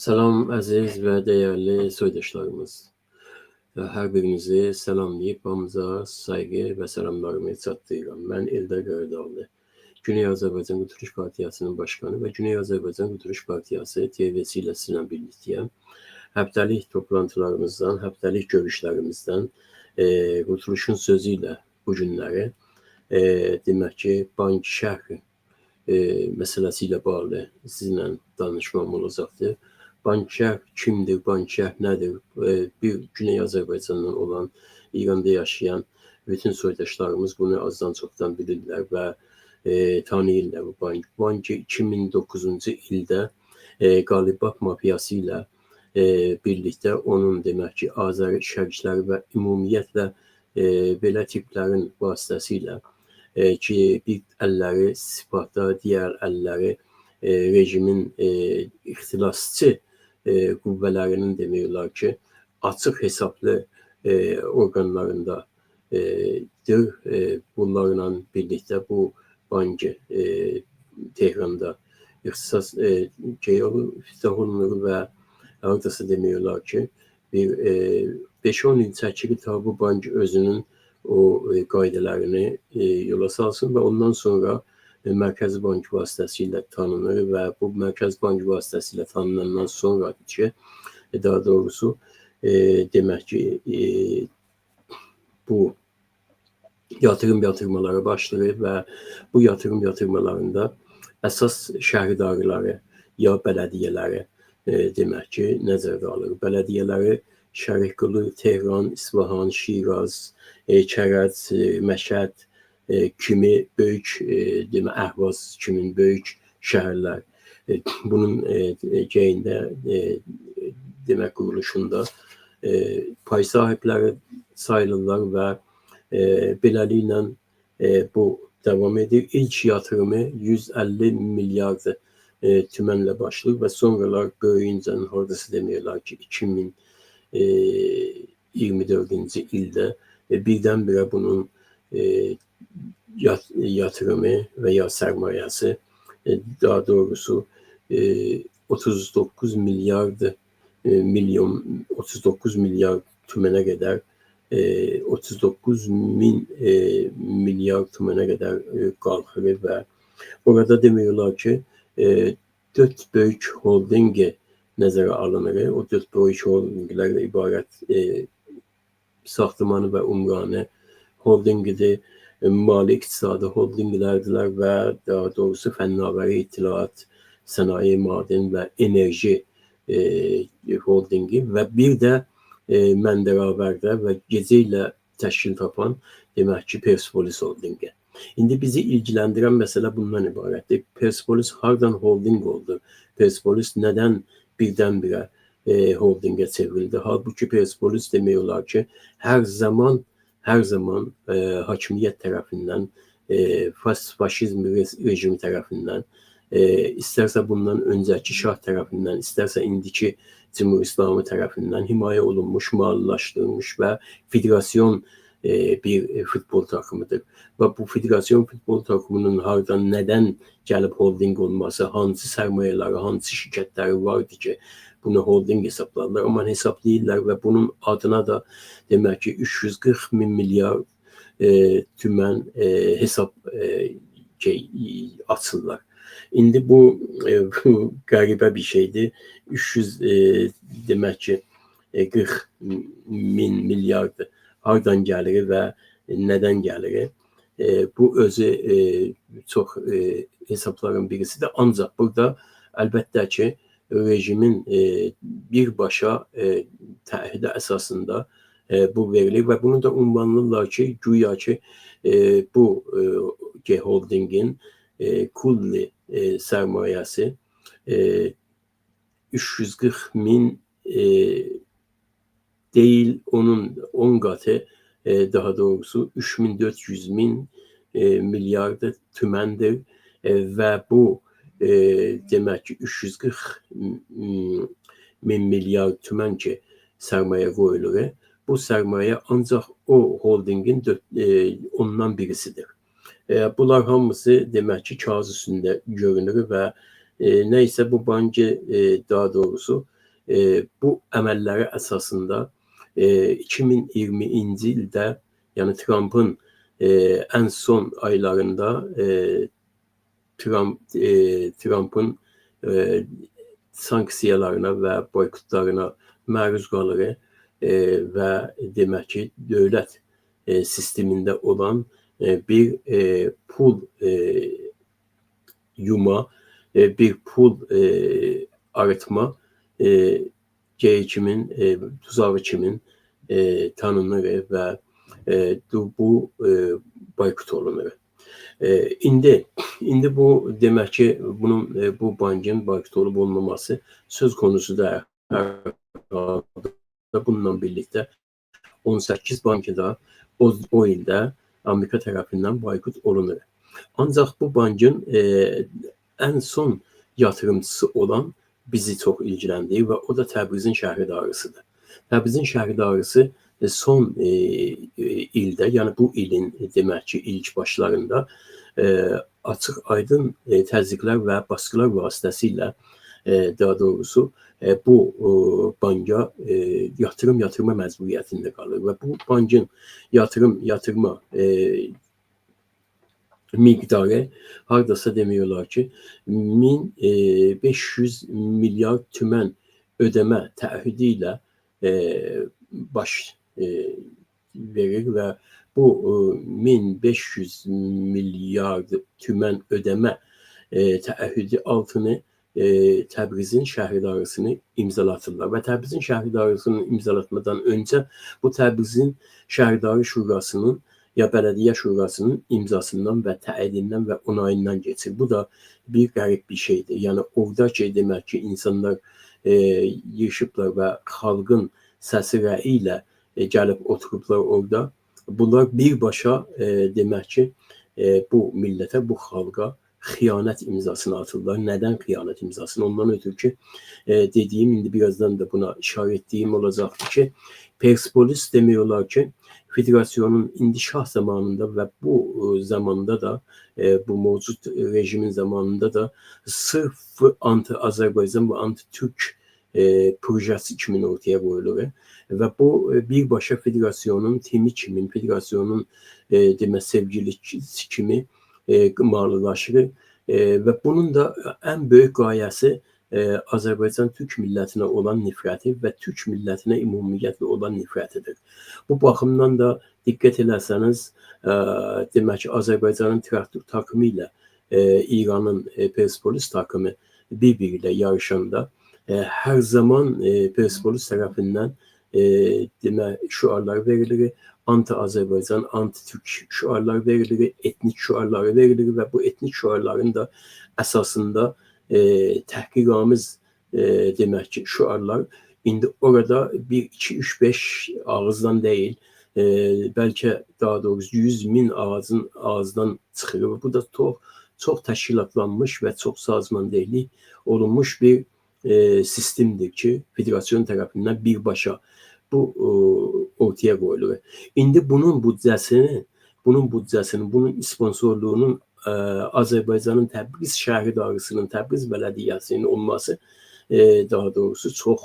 Selam əziz və dəyərli soydaşlarımız. Hər birinizi salamlayıb hamınıza sayğı və salamlarımı çatdırıram. Mən Eldar Qaradağlı, Güney Azərbaycan Qurtuluş Partiyasının başkanı və Güney Azərbaycan Qurtuluş Partiyası TV'si ilə sizinlə birliktəyəm. Həftəlik toplantılarımızdan, həftəlik görüşlərimizdən Qurtuluşun sözü ilə bu günləri demək ki, Bank Şərqi məsələsi ilə bağlı sizinlə danışmam olacaqdır. Bank Şərq kimdir, Bank Şərq nədir? Bir Güney Azərbaycandan olan, İranda yaşayan bütün soydaşlarımız bunu azdan çoxdan bilirlər və tanıyırlar bu bank. Bank 2009-cu ildə Qalibab mafiyası ilə birlikdə onun demək ki, Azəri şərqçiləri və ümumiyyətlə belə tiplərin vasitəsilə ki, bir əlləri sipahda, digər əlləri rejimin ixtilasçı qüvvələrinin demək olar ki, açıq hesablı orqanlarındadır. Bunlarla birlikdə bu bankı Tehranda ixtisas iftitah olunur və haradasa demək olar ki, bir 5-10 il çəkilir ta bu bank özünün o qaydalarını yola salsın və ondan sonra Mərkəzi Bank vasitəsilə tanınır və bu Mərkəzi Bank vasitəsilə tanınandan sonra ki, daha doğrusu demək ki, bu yatırmalara başlayır və bu yatırmalarında əsas şəhərdarları ya bələdiyyələri demək ki, nəzərdə alır. Bələdiyyələri Şərqli, Tehran, İsfahan, Şiraz, Kərəc, Məşəd kimi böyük demək Əhvaz kimi böyük şəhərlər. Bunun geyində demək quruluşunda pay sahibləri sayılırlar və beləliklə bu davam edir. İlk yatırımı 150 milyard tümənlə başlayır və sonralar böyüyüncə hardasa demək olar ki, 2024-cü ildə birdən-birə bunun yatırımı və ya sərmayəsi daha doğrusu 39 milyard tümənə qədər 39 min milyard tümənə qədər qalxır və orada demək olar ki, 4 böyük holdingi nəzərə alınır. O 4 böyük holdinglərlə ibarət Saxtamanı və Umranı holdingidir, mali iqtisadi holdinglərdirlər və daha doğrusu fənnavəri ittilaat, sənaye, maden və enerji holdingi və bir də Məndəravərdə və gecə ilə təşkil tapan demək ki, Persepolis holdingi. İndi bizi ilgiləndirən məsələ bundan ibarətdir. Persepolis hardan holding oldu? Persepolis nədən birdən-birə holdingə çevrildi? Halbuki Persepolis demək olar ki, hər zaman hakimiyyət tərəfindən, faşizm rejimi tərəfindən, istərsə bundan öncəki şah tərəfindən, istərsə indiki Cümhur İslamı tərəfindən himayə olunmuş, maliyyələşdirilmiş və federasyon bir futbol takımıdır. Və bu federasyon futbol takımının hardan, nədən gəlib holding olması, hansı sərmayələri, hansı şirkətləri vardı ki, bunu holding hesablarlar, amma hesablayırlar və bunun adına da demək ki, 340 min milyar tümən hesab açırlar. İndi bu qəribə bir şeydir. 300 demək ki, 40 min milyard hardan gəlir və nədən gəlir? Bu özü çox hesabların birisidir. Ancaq burada əlbəttə ki, rejimin birbaşa təhidə əsasında bu verilir və bunu da ünvanlayırlar ki, güya ki, bu holdingin kulli sərmayəsi 340 min değil, onun 10 qatı daha doğrusu 3400 min milyard tüməndir və bu demək ki, 340 min milyard tümən ki, sərmayə qoyulur. Bu sərmayə ancaq o holdingin ondan birisidir. Bunlar hamısı demək ki, kağız üstündə görünür və neyse bu bankı daha doğrusu bu əməlləri əsasında 2020-ci ildə, yəni Trump'ın ən son aylarında Trump'ın sanksiyalarına və boykotlarına məruz qalır və demək ki, dövlət sistemində olan bir pul yuma, bir pul arıtma kimin, tuzağı kimin tanınır və bu boykot olunur. İndi bu demək ki, bu bankın boykot olub olmaması söz konusu da bununla birlikdə 18 bankı da o ildə Amerika tərəfindən boykot olunur. Ancaq bu bankın ən son yatırımcısı olan bizi çox ilgiləndirir və o da Təbrizin şəhərdarısıdır. Təbrizin şəhərdarısı son ildə, yəni bu ilin demək ki, ilk başlarında açıq aydın təzyiqlər və baskılar vasitəsilə daha doğrusu bu banka yatırma məcburiyyətində qalır və bu bankın yatırma miqdarı hardasa demiyorlar ki 1500 milyar tümən ödəmə təahhüdü ilə baş verir və bu 1500 milyar tümən ödəmə təahhüdü altını Təbrizin şəhərdarısını imzalatırlar və Təbrizin şəhərdarısını imzalatmadan öncə bu Təbrizin şəhərdarı şurasının ya bələdiyyə şurasının imzasından və təyidindən və onayından geçir. Bu da bir qərib bir şeydir. Yəni orada ki, demək ki, insanlar yığışıblar və xalqın səsi rəyi ilə gəlib oturublar orada. Bunlar birbaşa demək ki, bu millətə, bu xalqa xıyanət imzasını atırlar. Nədən xıyanət imzasını? Ondan ötürü ki, dediyim, indi birazdan da buna işarə etdiyim olacaqdır ki, Persepolis demiyorlar ki, federasyonun indişah zamanında və bu zamanda da, bu mevcut rejimin zamanında da sırf anti-Azərbaycan və anti-Türk projesi kimin ortaya qoyulur və bu birbaşa federasyonun timi kimin, federasyonun demək sevgilisi kimi malılaşır və bunun da ən böyük qayəsi Azərbaycan Türk millətinə olan nifrəti və Türk millətinə ümumiyyətlə olan nifrətidir. Bu baxımdan da diqqət eləsəniz, demək ki, Azərbaycanın traktor takımı ilə İranın Persepolis takımı bir-biri ilə yarışanda hər zaman Persepolis tərəfindən demək şüarlar verilir, anti-Azərbaycan, anti-Türk şüarlar verilir, etnik şüarları verilir və bu etnik şüarların da əsasında təhqiramiz demək ki, şüarlar indi orada 1, 2, 3, 5 ağızdan deyil, bəlkə daha doğrusu 100.000 ağızdan çıxır. Bu da çox təşkilatlanmış və çox sazmandehli olunmuş bir sistemdir ki, federasyon tərəfindən birbaşa bu ortaya qoyulur. İndi bunun büdcəsinin, bunun sponsorluğunun Azərbaycanın Təbriz şəhərdarısının, Təbriz bələdiyyəsinin olması daha doğrusu çox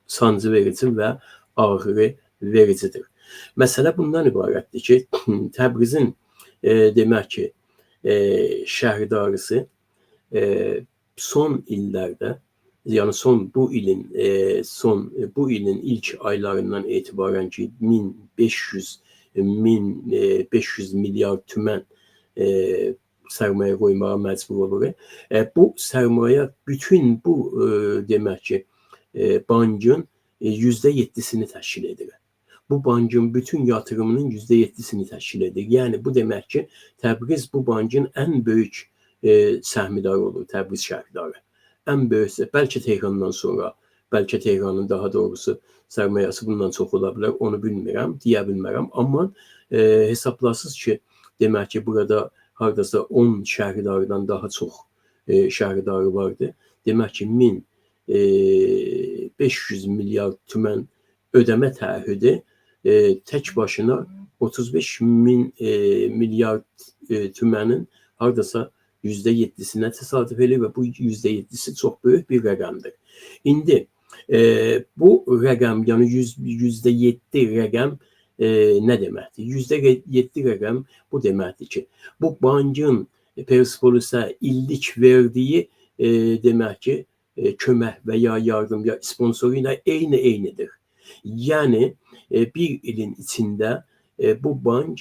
sancı verici və ağrı vericidir. Məsələ bundan ibarətdir ki, Təbrizin demək ki, şəhərdarısı son illərdə, yəni bu ilin ilk aylarından etibarən ki 1500 milyar tümən sərmayə qoymağa məcbur olur. Bu sərmayə bütün bu demək ki bankın %7'sini təşkil edir. Bu bankın bütün yatırımının %7'sini təşkil edir. Yəni bu demək ki Təbriz bu bankın ən böyük səhmidarı olur, Təbriz şəhərdarı. Ən böyük, bəlkə Tehrandan sonra, bəlkə Tehranın daha doğrusu sərmayəsi bundan çox ola bilər, onu bilmirəm, deyə bilmərəm. Amma hesablasız ki, demək ki, burada hardasa 10 şəhərdardan daha çox şəhərdarı vardı. Demək ki, 1500 milyar tümən ödəmə təahhüdü tək başına 35 min milyar tümənin hardasa %7'sinə təsadüf edir və bu %7'si çox böyük bir rəqəmdir. İndi bu rəqəm, yəni %7 rəqəm nə deməkdir? %7 rəqəm bu deməkdir ki, bu bankın Persepolis'e illik verdiği demək ki, kömək və ya yardım ya sponsoruyla eynidir. Yəni bir ilin içində bu bank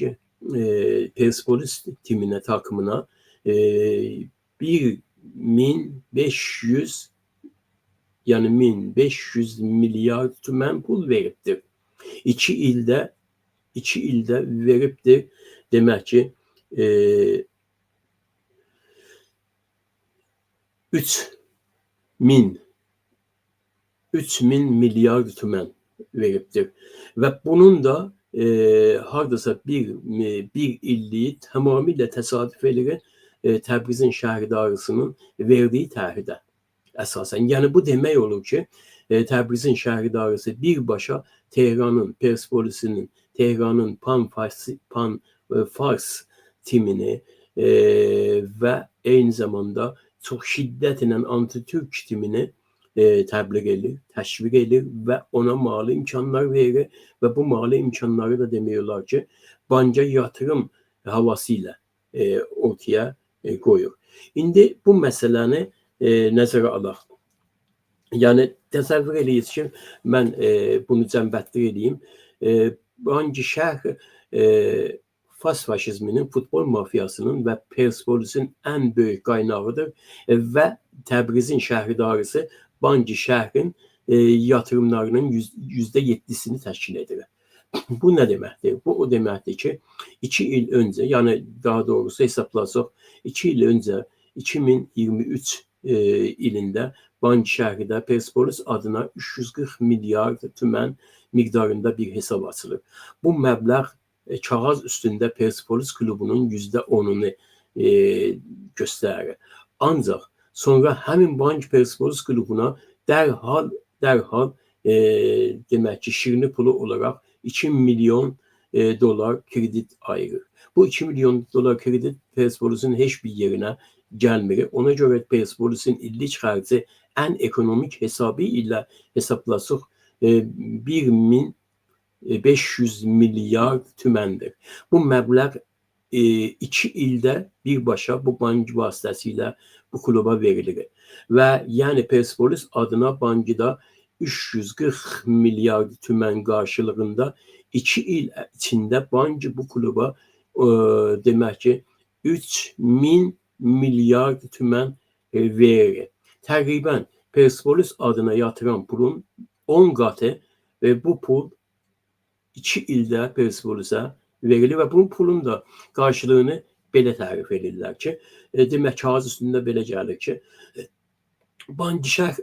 Persepolis timinə, takımına 1500 yani 1500 milyar tümən pul veribdir. 2 ildə veribdir. Demək ki 3000 milyar tümən veribdir. Və bunun da hardasa bir illiyi tamamilə təsadüf edir Təbrizin şəhərdarısının verdiyi tərhidə əsasən. Yəni bu demək olur ki, Təbrizin şəhərdarısı birbaşa Tehranın, Persepolis'inin, Tehranın Pan-Fars timini və eyni zamanda çox şiddətlə anti-Türk timini təbliğ edir, təşviq edir və ona mali imkanlar verir və bu mali imkanları da demiyorlar ki, banka yatırım havası ilə ortaya qoyur. İndi bu məsələni nəzərə alaq. Yəni təsəvvür eləyirsiniz ki, mən bunu cəmbətdir edeyim. Banki şərh Fars faşizminin, futbol mafiyasının və Persepolis'in ən böyük qaynağıdır və Təbrizin şəhərdarısı Banki şəhrin yatırımlarının %7'sini təşkil edir. Bu nə deməkdir? Bu o deməkdir ki, 2 il öncə, yəni daha doğrusu hesablasaq, 2 il öncə 2023 ilində Banki şəhridə Persepolis adına 340 milyar tümən miqdarında bir hesab açılır. Bu məbləğ kağız üstündə Persepolis klubunun %10'unu göstərir. Ancaq sonra həmin bank Persepolis klubuna dərhal demək ki, şirini pulu olaraq 2 milyon dolar kredit ayırır. Bu 2 milyon dolar kredit Persepolis'in heç bir yerinə gəlmir. Ona görə Persepolis'in illik xərci ən ekonomik hesabı ilə hesablasaq 1500 milyar tüməndir. Bu məbləğ 2 ildə birbaşa bu bank vasitəsilə bu kluba verilir. Və yəni Persepolis adına bankda 340 milyar tümən qarşılığında 2 il içində bank bu kluba demək ki 3000 milyar tümən verir. Təqribən Persepolis adına yatıran pulun 10 qatı ve bu pul 2 ildə Persepolis'e verilir və bunun pulun da qarşılığını belə tərif edirlər ki, demək kağız üstündə belə gəlir ki, Banki şərh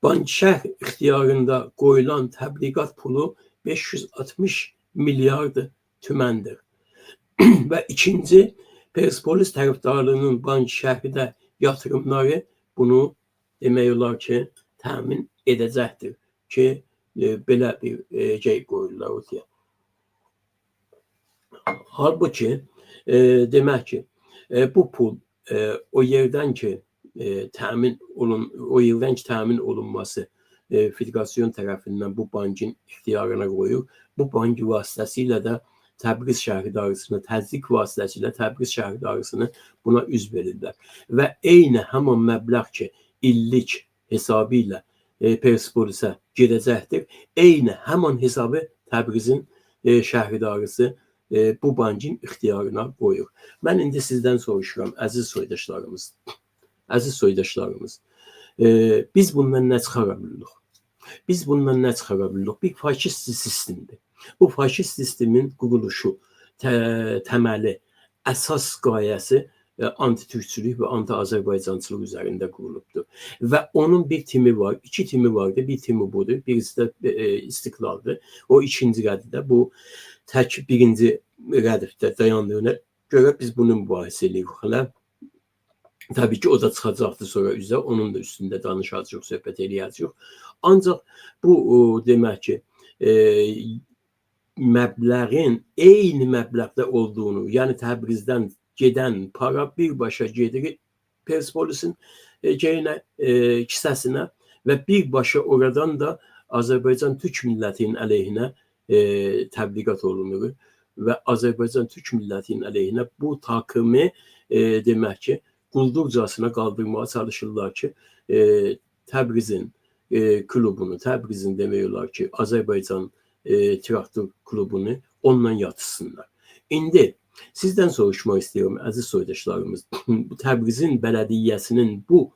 Banki şərh ixtiyarında qoyulan təbliğat pulu 560 milyar tüməndir. Və ikinci, Persepolis tərəfdarlığının Banki şərhidə yatırımları bunu demək olar ki, təmin edəcəkdir ki, belə bir şey qoyurlar ortaya. Halbuki demək ki, bu pul o yerdən ki təmin olunması federasyon tərəfindən bu bankin ixtiyarına qoyur. Bu bank vasitəsilə də Təbriz şəhərdarısını, təzyiq vasitəsilə Təbriz şəhərdarısını buna üz verirlər. Və eyni həmin məbləğ ki, illik hesabı ilə Persepolis'e gedəcəkdir. Eyni həmin hesabı Təbrizin şəhərdarısı bu bankin ixtiyarına qoyur. Mən indi sizdən soruşuram, əziz soydaşlarımız. Biz bundan nə çıxara bilirik? Biz bundan nə çıxara bilirik? Bir faşist sistemdir. Bu faşist sistemin quruluşu, təməli, əsas qayəsi anti-Türkçülük və anti-Azərbaycançılıq üzərində qurulubdur. Və onun bir timi var, 2 timi vardı. Bir timi budur, birisi də İstiklaldır. O ikinci rəddə, bu tək birinci rəddə dayandığına görə biz bunu mübahisə edirik. Təbii ki, o da çıxacaqdır sonra üzə, onun da üstündə danışacaq, söhbət eləyəcək. Ancaq bu demək ki, məbləğin eyni məbləğdə olduğunu, yəni Təbrizdən gedən para birbaşa gedir Perspolisin kisəsinə və birbaşa oradan da Azərbaycan Türk millətinin əleyhinə təbliğat olunur və Azərbaycan Türk millətinin əleyhinə bu takımı demək ki, quldurcasına qaldırmağa çalışırlar ki, Təbrizin klubunu, Təbrizin demək olar ki, Azərbaycan traktor klubunu onunla yatışsınlar. İndi sizdən soruşmaq istəyirəm, əziz soydaşlarımız. Təbrizin bələdiyyəsinin bu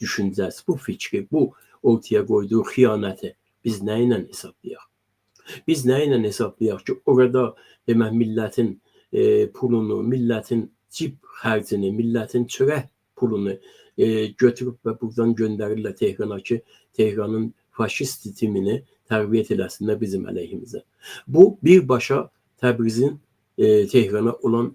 düşüncəsi, bu fikri, bu ortaya qoyduğu xiyanəti biz nə ilə hesablayaq? Biz nə ilə hesablayaq ki, orada demək millətin pulunu, millətin cib xərcini, millətin çörək pulunu götürüb və buradan göndərirlər Tehrana ki, Tehranın faşist timini tərbiyyət eləsinlər bizim əleyhimizə. Bu birbaşa Təbrizin Tehrana olan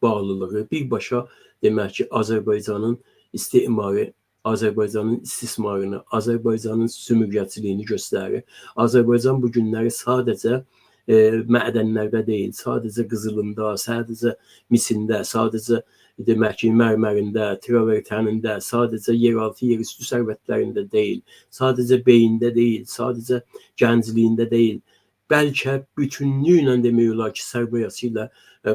bağlılığı, birbaşa demək ki, Azərbaycanın istimarı, Azərbaycanın istismarını, Azərbaycanın sümürgəçiliyini göstərir. Azərbaycan bu günləri sadəcə mədənlərdə deyil, sadəcə qızılında, sadəcə misində, sadəcə demək ki, mərmərində, travertənində, sadəcə yeraltı, yerüstü sərvətlərində deyil, sadəcə beyində deyil, sadəcə gəncliyində deyil, bəlkə bütünlüklə demək olar ki, sərmayası ilə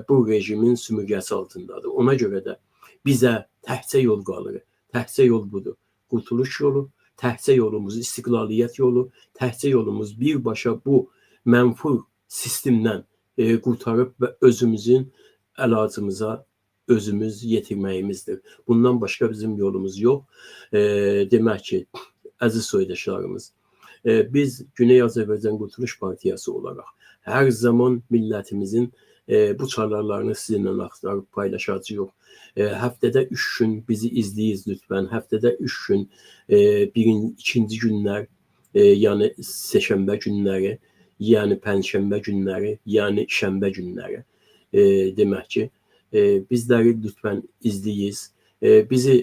bu rejimin sümürgəsi altındadır. Ona görə də bizə təkcə yol qalır. Təkcə yol budur. Qurtuluş yolu, təkcə yolumuz istiqlaliyyət yolu, təkcə yolumuz birbaşa bu mənfur sistemdən qurtarıb və özümüzün əlacımıza özümüz yetirməyimizdir. Bundan başqa bizim yolumuz yox. Demək ki, əziz soydaşlarımız, biz Güney Azərbaycan Qurtuluş Partiyası olaraq hər zaman millətimizin bu çağrılarını sizinlə axtarıb paylaşacağıq. Həftədə 3 gün bizi izləyiz lütfən. Həftədə 3 gün ikinci günlər, yəni seçənbə günləri, yəni pənşənbə günləri, yəni şənbə günləri. Demək ki, bizləri lütfən izləyiz, bizi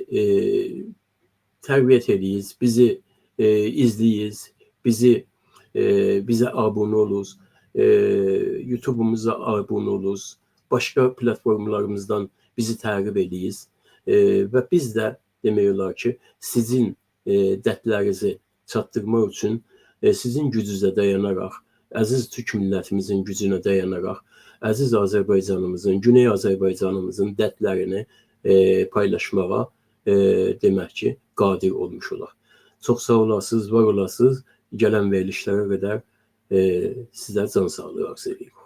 tərbiyyət ediyiz, bizi izləyiz, bizə abunə oluz, YouTube-umuza abunə oluz, başqa platformlarımızdan bizi təqib ediyiz və biz də demək olar ki, sizin dərdlərinizi çatdırmaq üçün sizin gücünüzə dayanaraq, əziz Türk millətimizin gücünə dayanaraq, əziz Azərbaycanımızın, Güney Azərbaycanımızın dərdlərini paylaşmağa demək ki, qadir olmuş olaq. Çox sağ olasınız, var olasınız. Gələn verilişlərə qədər sizə can sağlığı arzu edirik.